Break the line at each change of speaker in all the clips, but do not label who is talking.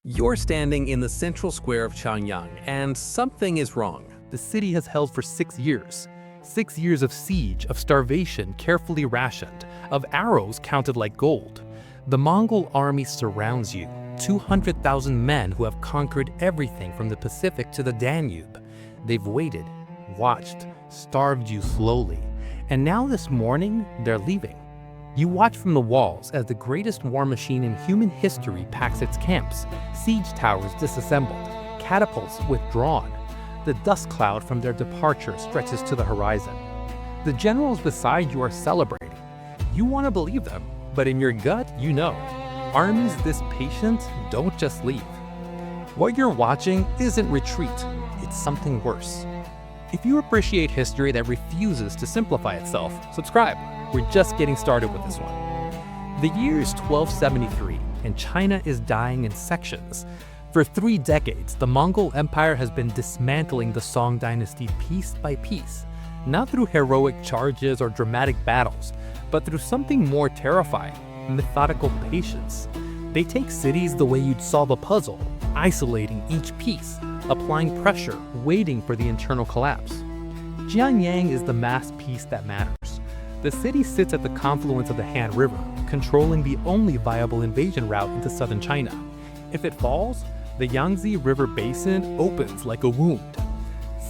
You're standing in the central square of Xiangyang, and something is wrong.
The city has held for 6 years. 6 years of siege, of starvation carefully rationed, of arrows counted like gold. The Mongol army surrounds you, 200,000 men who have conquered everything from the Pacific to the Danube. They've waited, watched, starved you slowly, and now this morning, they're leaving. You watch from the walls as the greatest war machine in human history packs its camps, siege towers disassembled, catapults withdrawn. The dust cloud from their departure stretches to the horizon. The generals beside you are celebrating. You want to believe them, but in your gut, you know. Armies this patient don't just leave. What you're watching isn't retreat, it's something worse. If you appreciate history that refuses to simplify itself, subscribe. We're just getting started with this one. The year is 1273, and China is dying in sections. For 3 decades, the Mongol Empire has been dismantling the Song Dynasty piece by piece, not through heroic charges or dramatic battles, but through something more terrifying, methodical patience. They take cities the way you'd solve a puzzle, isolating each piece, applying pressure, waiting for the internal collapse. Xiangyang is the mass piece that matters. The city sits at the confluence of the Han River, controlling the only viable invasion route into southern China. If it falls, the Yangtze River basin opens like a wound.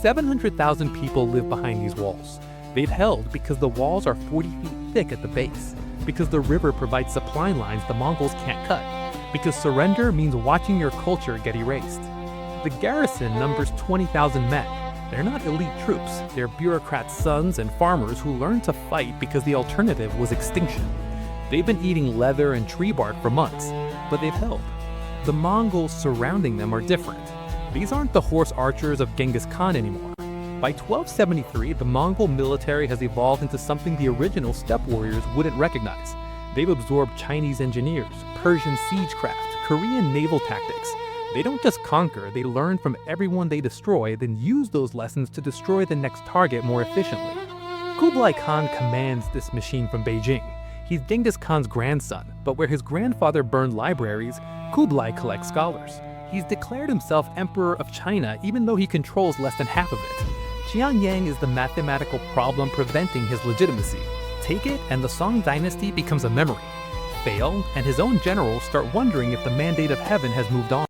700,000 people live behind these walls. They've held because the walls are 40 feet thick at the base, because the river provides supply lines the Mongols can't cut, because surrender means watching your culture get erased. The garrison numbers 20,000 men. They're not elite troops, they're bureaucrats' sons and farmers who learned to fight because the alternative was extinction. They've been eating leather and tree bark for months, but they've held. The Mongols surrounding them are different. These aren't the horse archers of Genghis Khan anymore. By 1273, the Mongol military has evolved into something the original steppe warriors wouldn't recognize. They've absorbed Chinese engineers, Persian siegecraft, Korean naval tactics. They don't just conquer, they learn from everyone they destroy, then use those lessons to destroy the next target more efficiently. Kublai Khan commands this machine from Beijing. He's Genghis Khan's grandson, but where his grandfather burned libraries, Kublai collects scholars. He's declared himself Emperor of China even though he controls less than half of it. Xiangyang is the mathematical problem preventing his legitimacy. Take it and the Song Dynasty becomes a memory. Fail, and his own generals start wondering if the mandate of heaven has moved on.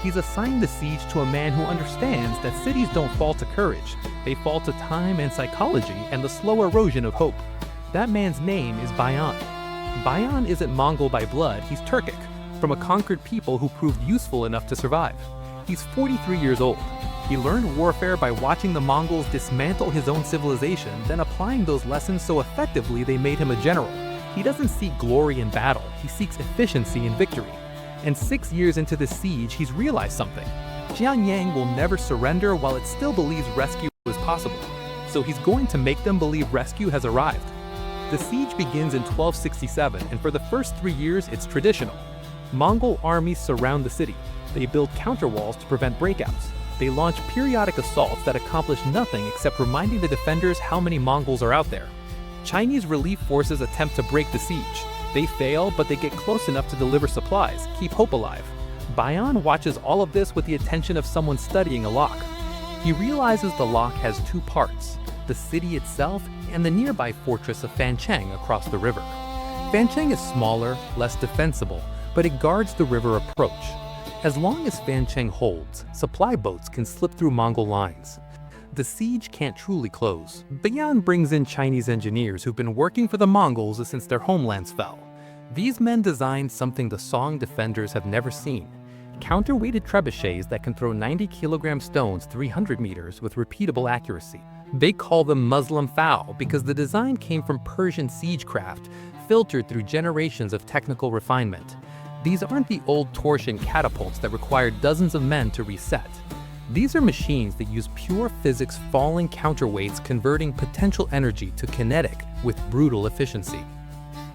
He's assigned the siege to a man who understands that cities don't fall to courage. They fall to time and psychology and the slow erosion of hope. That man's name is Bayan. Bayan isn't Mongol by blood, he's Turkic, from a conquered people who proved useful enough to survive. He's 43 years old. He learned warfare by watching the Mongols dismantle his own civilization, then applying those lessons so effectively they made him a general. He doesn't seek glory in battle, he seeks efficiency in victory. And 6 years into the siege, he's realized something. Xiangyang will never surrender while it still believes rescue is possible. So he's going to make them believe rescue has arrived. The siege begins in 1267, and for the first 3 years, it's traditional. Mongol armies surround the city. They build counterwalls to prevent breakouts. They launch periodic assaults that accomplish nothing except reminding the defenders how many Mongols are out there. Chinese relief forces attempt to break the siege. They fail, but they get close enough to deliver supplies, keep hope alive. Bayan watches all of this with the attention of someone studying a lock. He realizes the lock has 2 parts, the city itself and the nearby fortress of Fancheng across the river. Fancheng is smaller, less defensible, but it guards the river approach. As long as Fancheng holds, supply boats can slip through Mongol lines. The siege can't truly close. Bayan brings in Chinese engineers who've been working for the Mongols since their homelands fell. These men designed something the Song defenders have never seen. Counterweighted trebuchets that can throw 90-kilogram stones 300 meters with repeatable accuracy. They call them Muslim Fowl because the design came from Persian siegecraft, filtered through generations of technical refinement. These aren't the old torsion catapults that required dozens of men to reset. These are machines that use pure physics falling counterweights converting potential energy to kinetic with brutal efficiency.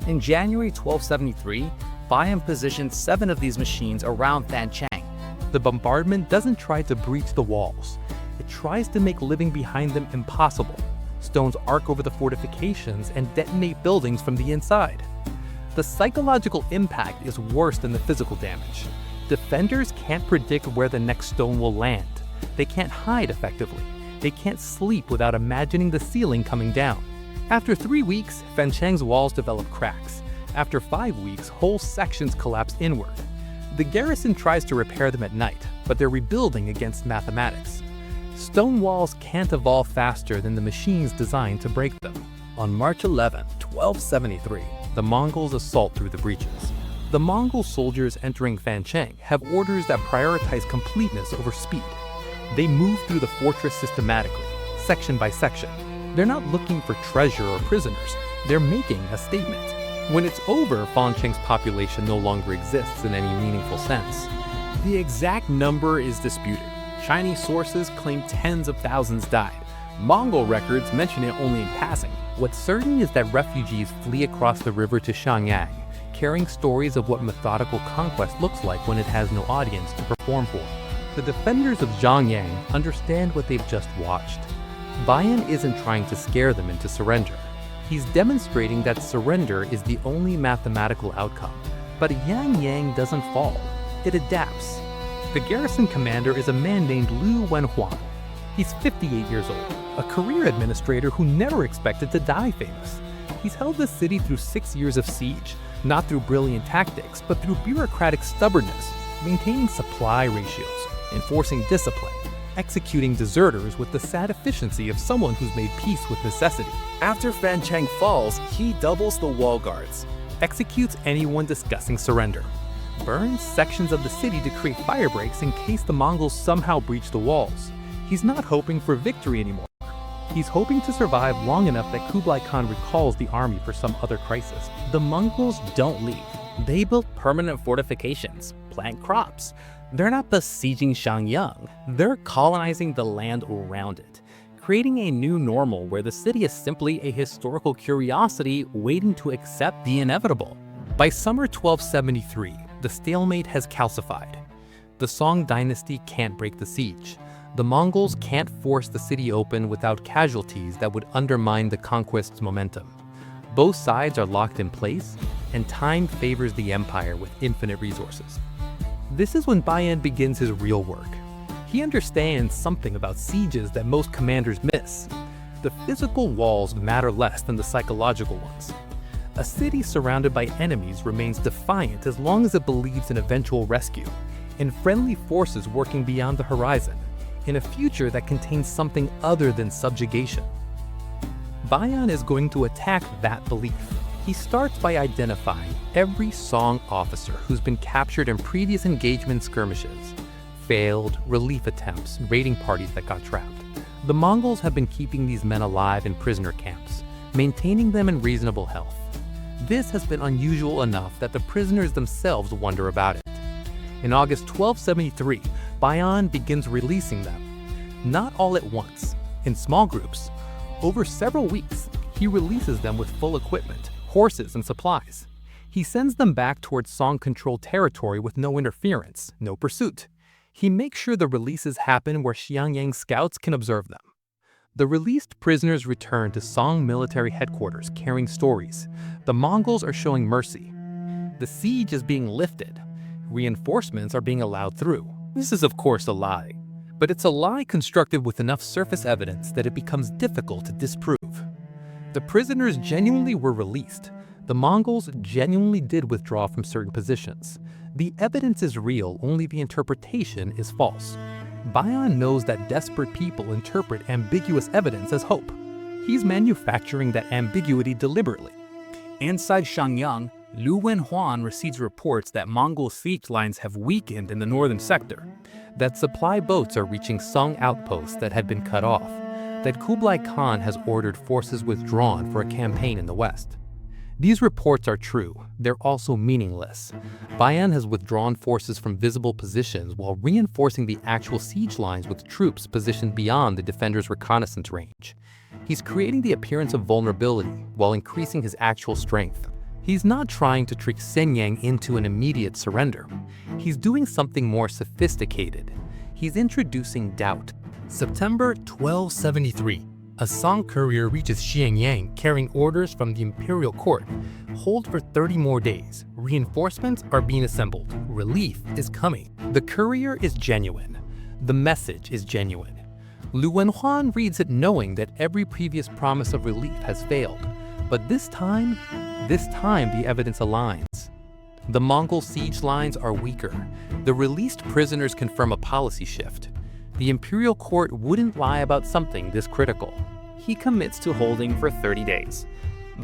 In January 1273, Bayan positioned 7 of these machines around Fancheng.
The bombardment doesn't try to breach the walls. It tries to make living behind them impossible. Stones arc over the fortifications and detonate buildings from the inside. The psychological impact is worse than the physical damage. Defenders can't predict where the next stone will land. They can't hide effectively. They can't sleep without imagining the ceiling coming down. After 3 weeks, Fancheng's walls develop cracks. After 5 weeks, whole sections collapse inward. The garrison tries to repair them at night, but they're rebuilding against mathematics. Stone walls can't evolve faster than the machines designed to break them. On March 11, 1273, the Mongols assault through the breaches. The Mongol soldiers entering Fancheng have orders that prioritize completeness over speed. They move through the fortress systematically, section by section. They're not looking for treasure or prisoners, they're making a statement. When it's over, Fancheng's population no longer exists in any meaningful sense.
The exact number is disputed. Chinese sources claim tens of thousands died. Mongol records mention it only in passing.
What's certain is that refugees flee across the river to Xiangiang, carrying stories of what methodical conquest looks like when it has no audience to perform for. The defenders of Xiangyang understand what they've just watched. Bayan isn't trying to scare them into surrender. He's demonstrating that surrender is the only mathematical outcome. But Xiangyang doesn't fall. It adapts. The garrison commander is a man named Yuan. He's 58 years old, a career administrator who never expected to die famous. He's held the city through 6 years of siege, not through brilliant tactics, but through bureaucratic stubbornness, maintaining supply ratios, enforcing discipline, executing deserters with the sad efficiency of someone who's made peace with necessity.
After Fancheng falls, he doubles the wall guards,
Executes anyone discussing surrender. Burns sections of the city to create fire breaks in case the Mongols somehow breach the walls. He's not hoping for victory anymore. He's hoping to survive long enough that Kublai Khan recalls the army for some other crisis.
The Mongols don't leave. They built permanent fortifications, plant crops. They're not besieging Xiangyang. They're colonizing the land around it, creating a new normal where the city is simply a historical curiosity waiting to accept the inevitable.
By summer 1273, the stalemate has calcified. The Song Dynasty can't break the siege. The Mongols can't force the city open without casualties that would undermine the conquest's momentum. Both sides are locked in place, and time favors the empire with infinite resources. This is when Bayan begins his real work. He understands something about sieges that most commanders miss. The physical walls matter less than the psychological ones. A city surrounded by enemies remains defiant as long as it believes in eventual rescue, in friendly forces working beyond the horizon, in a future that contains something other than subjugation. Bayan is going to attack that belief. He starts by identifying every Song officer who's been captured in previous engagement skirmishes, failed relief attempts, raiding parties that got trapped. The Mongols have been keeping these men alive in prisoner camps, maintaining them in reasonable health. This has been unusual enough that the prisoners themselves wonder about it. In August 1273, Bayan begins releasing them. Not all at once, in small groups. Over several weeks, he releases them with full equipment, horses, and supplies. He sends them back towards Song-controlled territory with no interference, no pursuit. He makes sure the releases happen where Xiangyang scouts can observe them. The released prisoners return to Song military headquarters carrying stories. The Mongols are showing mercy. The siege is being lifted. Reinforcements are being allowed through. This is of course a lie, but it's a lie constructed with enough surface evidence that it becomes difficult to disprove. The prisoners genuinely were released. The Mongols genuinely did withdraw from certain positions. The evidence is real, only the interpretation is false. Bayan knows that desperate people interpret ambiguous evidence as hope. He's manufacturing that ambiguity deliberately.
Inside Xiangyang, Yuan receives reports that Mongol siege lines have weakened in the northern sector,
That supply boats are reaching Song outposts that had been cut off. That Kublai Khan has ordered forces withdrawn for a campaign in the west. These reports are true. They're also meaningless. Bayan has withdrawn forces from visible positions while reinforcing the actual siege lines with troops positioned beyond the defenders' reconnaissance range. He's creating the appearance of vulnerability while increasing his actual strength. He's not trying to trick Xiangyang into an immediate surrender. He's doing something more sophisticated. He's introducing doubt.
September 1273.
A Song courier reaches Xiangyang carrying orders from the imperial court. Hold for 30 more days. Reinforcements are being assembled. Relief is coming. The courier is genuine. The message is genuine. Lu Wenhuan reads it knowing that every previous promise of relief has failed. But this time the evidence aligns. The Mongol siege lines are weaker. The released prisoners confirm a policy shift. The imperial court wouldn't lie about something this critical.
He commits to holding for 30 days.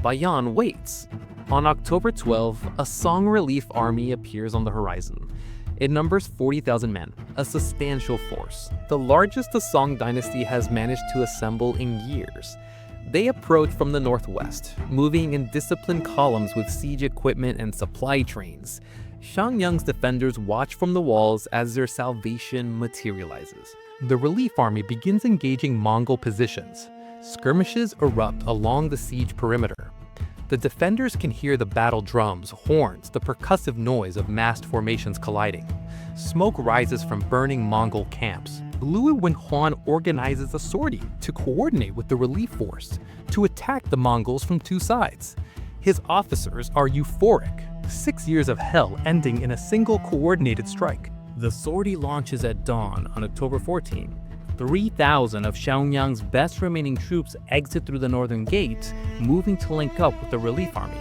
Bayan waits. On October 12, a Song relief army appears on the horizon. It numbers 40,000 men, a substantial force, the largest the Song Dynasty has managed to assemble in years. They approach from the northwest, moving in disciplined columns with siege equipment and supply trains. Xiangyang's defenders watch from the walls as their salvation materializes.
The relief army begins engaging Mongol positions. Skirmishes erupt along the siege perimeter. The defenders can hear the battle drums, horns, the percussive noise of massed formations colliding. Smoke rises from burning Mongol camps. Lu Wenhuan organizes a sortie to coordinate with the relief force to attack the Mongols from two sides. His officers are euphoric. 6 years of hell ending in a single coordinated strike.
The sortie launches at dawn on October 14. 3,000 of Xiangyang's best remaining troops exit through the northern gate, moving to link up with the relief army.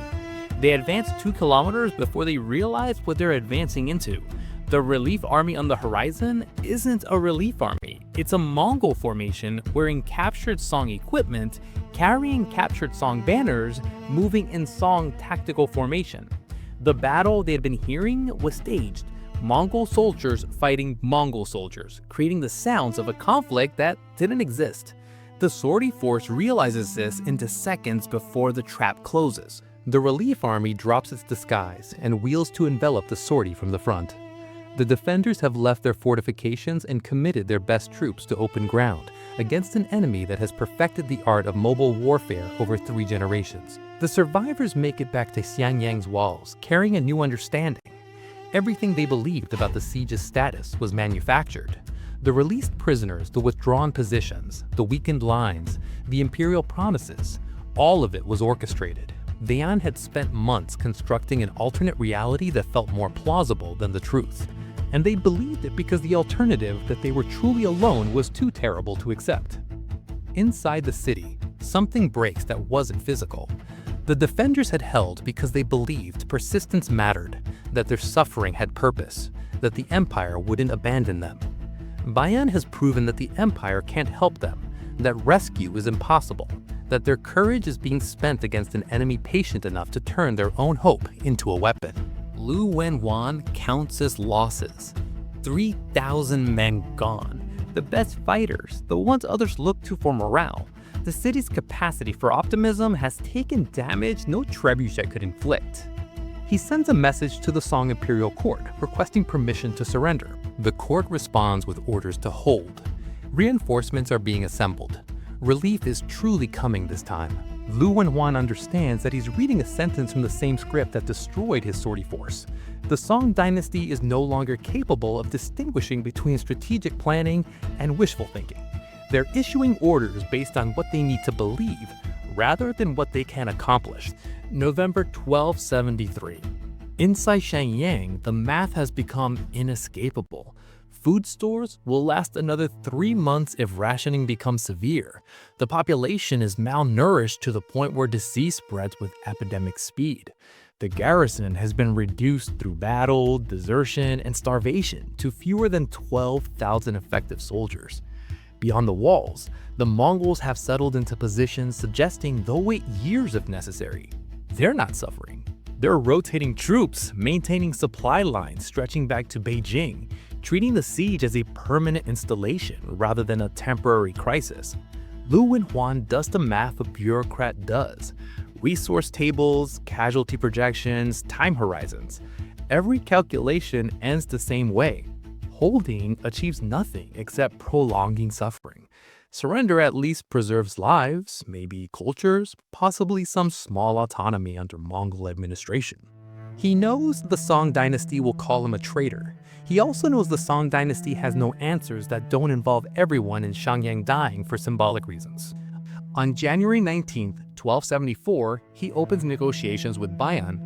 They advance 2 kilometers before they realize what they're advancing into. The relief army on the horizon isn't a relief army. It's a Mongol formation wearing captured Song equipment, carrying captured Song banners, moving in Song tactical formation. The battle they had been hearing was staged. Mongol soldiers fighting Mongol soldiers, creating the sounds of a conflict that didn't exist. The sortie force realizes this into seconds before the trap closes.
The relief army drops its disguise and wheels to envelop the sortie from the front. The defenders have left their fortifications and committed their best troops to open ground against an enemy that has perfected the art of mobile warfare over 3 generations. The survivors make it back to Xiangyang's walls, carrying a new understanding. Everything they believed about the siege's status was manufactured. The released prisoners, the withdrawn positions, the weakened lines, the imperial promises, all of it was orchestrated. Bayan had spent months constructing an alternate reality that felt more plausible than the truth. And they believed it because the alternative that they were truly alone was too terrible to accept. Inside the city, something breaks that wasn't physical. The defenders had held because they believed persistence mattered, that their suffering had purpose, that the empire wouldn't abandon them. Bayan has proven that the empire can't help them, that rescue is impossible, that their courage is being spent against an enemy patient enough to turn their own hope into a weapon.
Lu Wenhuan counts his losses. 3,000 men gone. The best fighters, the ones others look to for morale. The city's capacity for optimism has taken damage no trebuchet could inflict.
He sends a message to the Song imperial court requesting permission to surrender. The court responds with orders to hold. Reinforcements are being assembled. Relief is truly coming this time. Lu Wenhuan understands that he's reading a sentence from the same script that destroyed his sortie force. The Song Dynasty is no longer capable of distinguishing between strategic planning and wishful thinking. They're issuing orders based on what they need to believe, rather than what they can accomplish.
November 1273. Inside Xiangyang, the math has become inescapable. Food stores will last another 3 months if rationing becomes severe. The population is malnourished to the point where disease spreads with epidemic speed. The garrison has been reduced through battle, desertion, and starvation to fewer than 12,000 effective soldiers. Beyond the walls, the Mongols have settled into positions suggesting they'll wait years if necessary. They're not suffering. They're rotating troops, maintaining supply lines stretching back to Beijing, treating the siege as a permanent installation rather than a temporary crisis. Lu Wenhuan does the math a bureaucrat does. Resource tables, casualty projections, time horizons. Every calculation ends the same way. Holding achieves nothing except prolonging suffering. Surrender at least preserves lives, maybe cultures, possibly some small autonomy under Mongol administration. He knows the Song Dynasty will call him a traitor. He also knows the Song Dynasty has no answers that don't involve everyone in Xiangyang dying for symbolic reasons.
On January 19, 1274, he opens negotiations with Bayan.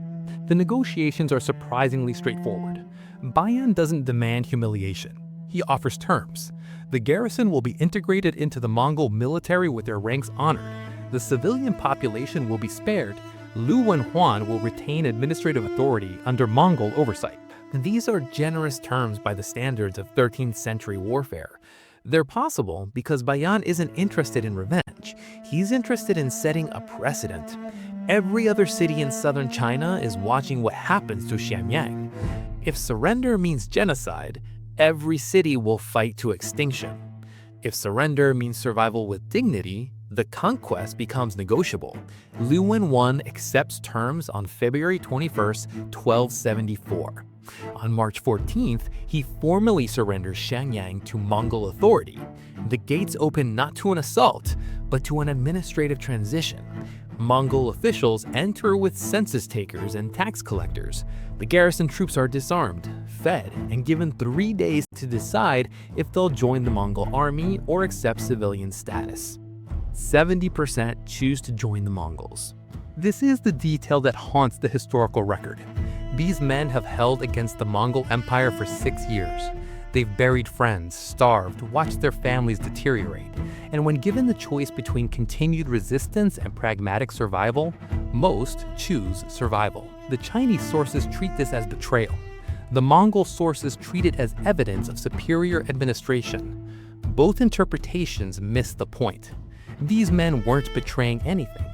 The negotiations are surprisingly straightforward. Bayan doesn't demand humiliation. He offers terms. The garrison will be integrated into the Mongol military with their ranks honored. The civilian population will be spared. Lu Wenhuan will retain administrative authority under Mongol oversight. These are generous terms by the standards of 13th century warfare. They're possible because Bayan isn't interested in revenge. He's interested in setting a precedent. Every other city in southern China is watching what happens to Xiangyang. If surrender means genocide, every city will fight to extinction. If surrender means survival with dignity, the conquest becomes negotiable. Lu Wenhuan accepts terms on February 21, 1274. On March 14th, he formally surrenders Xiangyang to Mongol authority. The gates open not to an assault, but to an administrative transition. Mongol officials enter with census takers and tax collectors. The garrison troops are disarmed, fed, and given 3 days to decide if they'll join the Mongol army or accept civilian status. 70% choose to join the Mongols. This is the detail that haunts the historical record. These men have held against the Mongol Empire for 6 years. They've buried friends, starved, watched their families deteriorate, and when given the choice between continued resistance and pragmatic survival, most choose survival. The Chinese sources treat this as betrayal. The Mongol sources treat it as evidence of superior administration. Both interpretations miss the point. These men weren't betraying anything.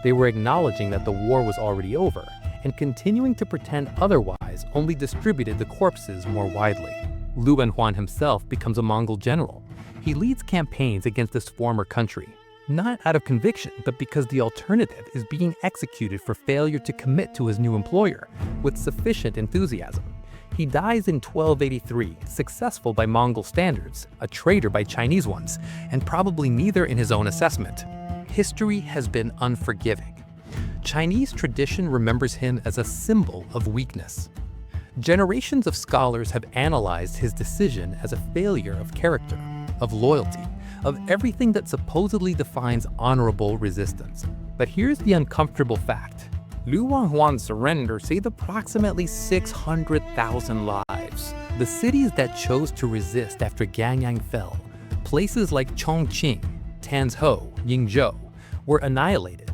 They were acknowledging that the war was already over, and continuing to pretend otherwise only distributed the corpses more widely. Lu Wenhuan himself becomes a Mongol general. He leads campaigns against this former country, not out of conviction, but because the alternative is being executed for failure to commit to his new employer with sufficient enthusiasm. He dies in 1283, successful by Mongol standards, a traitor by Chinese ones, and probably neither in his own assessment. History has been unforgiving. Chinese tradition remembers him as a symbol of weakness. Generations of scholars have analyzed his decision as a failure of character, of loyalty, of everything that supposedly defines honorable resistance. But here's the uncomfortable fact. Lu Wenhuan's surrender saved approximately 600,000 lives. The cities that chose to resist after Xiangyang fell, places like Chongqing, Tanzhou, Yingzhou, were annihilated.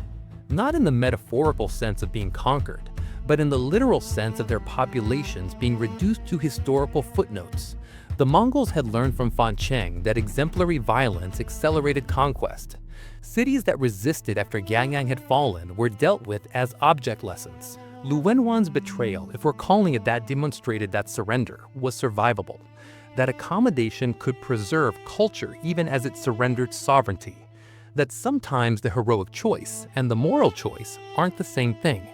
Not in the metaphorical sense of being conquered, but in the literal sense of their populations being reduced to historical footnotes. The Mongols had learned from Fancheng that exemplary violence accelerated conquest. Cities that resisted after Xiangyang had fallen were dealt with as object lessons. Lu Wenhuan's betrayal, if we're calling it that, demonstrated that surrender was survivable, that accommodation could preserve culture even as it surrendered sovereignty, that sometimes the heroic choice and the moral choice aren't the same thing.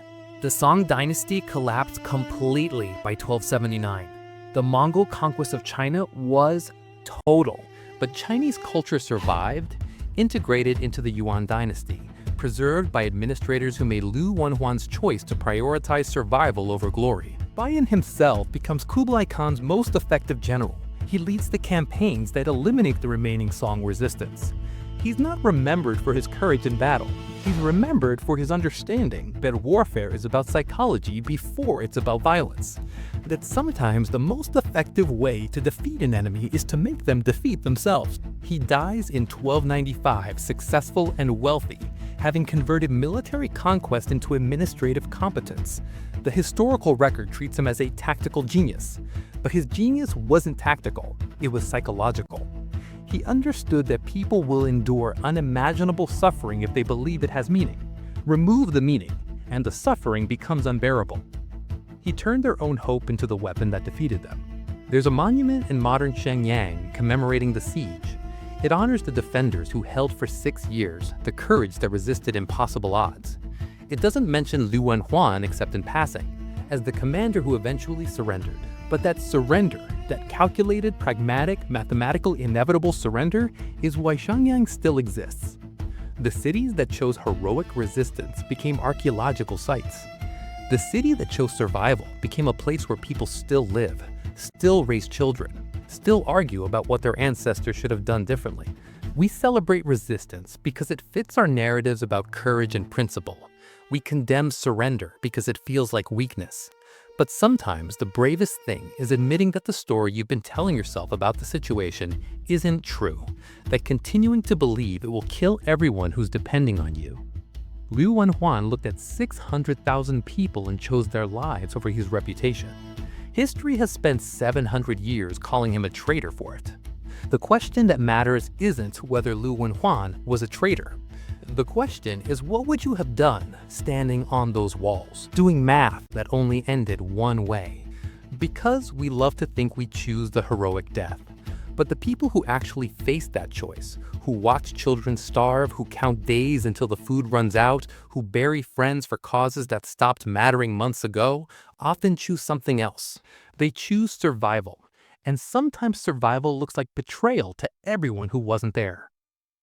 The Song Dynasty collapsed completely by 1279. The Mongol conquest of China was total,
But Chinese culture survived, integrated into the Yuan dynasty, preserved by administrators who made Lu Wenhuan's choice to prioritize survival over glory. Bayan himself becomes Kublai Khan's most effective general. He leads the campaigns that eliminate the remaining Song resistance. He's not remembered for his courage in battle. He's remembered for his understanding that warfare is about psychology before it's about violence. That sometimes the most effective way to defeat an enemy is to make them defeat themselves. He dies in 1295, successful and wealthy, having converted military conquest into administrative competence. The historical record treats him as a tactical genius, but his genius wasn't tactical, it was psychological. He understood that people will endure unimaginable suffering if they believe it has meaning. Remove the meaning, and the suffering becomes unbearable. He turned their own hope into the weapon that defeated them. There's a monument in modern Xiangyang commemorating the siege. It honors the defenders who held for 6 years, the courage that resisted impossible odds. It doesn't mention Lu Wenhuan except in passing, as the commander who eventually surrendered. But that surrender, that calculated, pragmatic, mathematical, inevitable surrender, is why Xiangyang still exists. The cities that chose heroic resistance became archaeological sites. The city that chose survival became a place where people still live, still raise children, still argue about what their ancestors should have done differently. We celebrate resistance because it fits our narratives about courage and principle. We condemn surrender because it feels like weakness. But sometimes the bravest thing is admitting that the story you've been telling yourself about the situation isn't true, that continuing to believe it will kill everyone who's depending on you. Liu Wenhuan looked at 600,000 people and chose their lives over his reputation. History has spent 700 years calling him a traitor for it. The question that matters isn't whether Liu Wenhuan was a traitor. The question is, what would you have done standing on those walls, doing math that only ended one way? Because we love to think we choose the heroic death. But the people who actually face that choice, who watch children starve, who count days until the food runs out, who bury friends for causes that stopped mattering months ago, often choose something else. They choose survival. And sometimes survival looks like betrayal to everyone who wasn't there.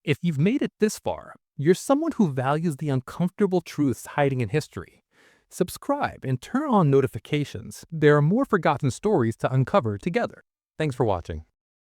If you've made it this far, you're someone who values the uncomfortable truths hiding in history. Subscribe and turn on notifications. There are more forgotten stories to uncover together. Thanks for watching.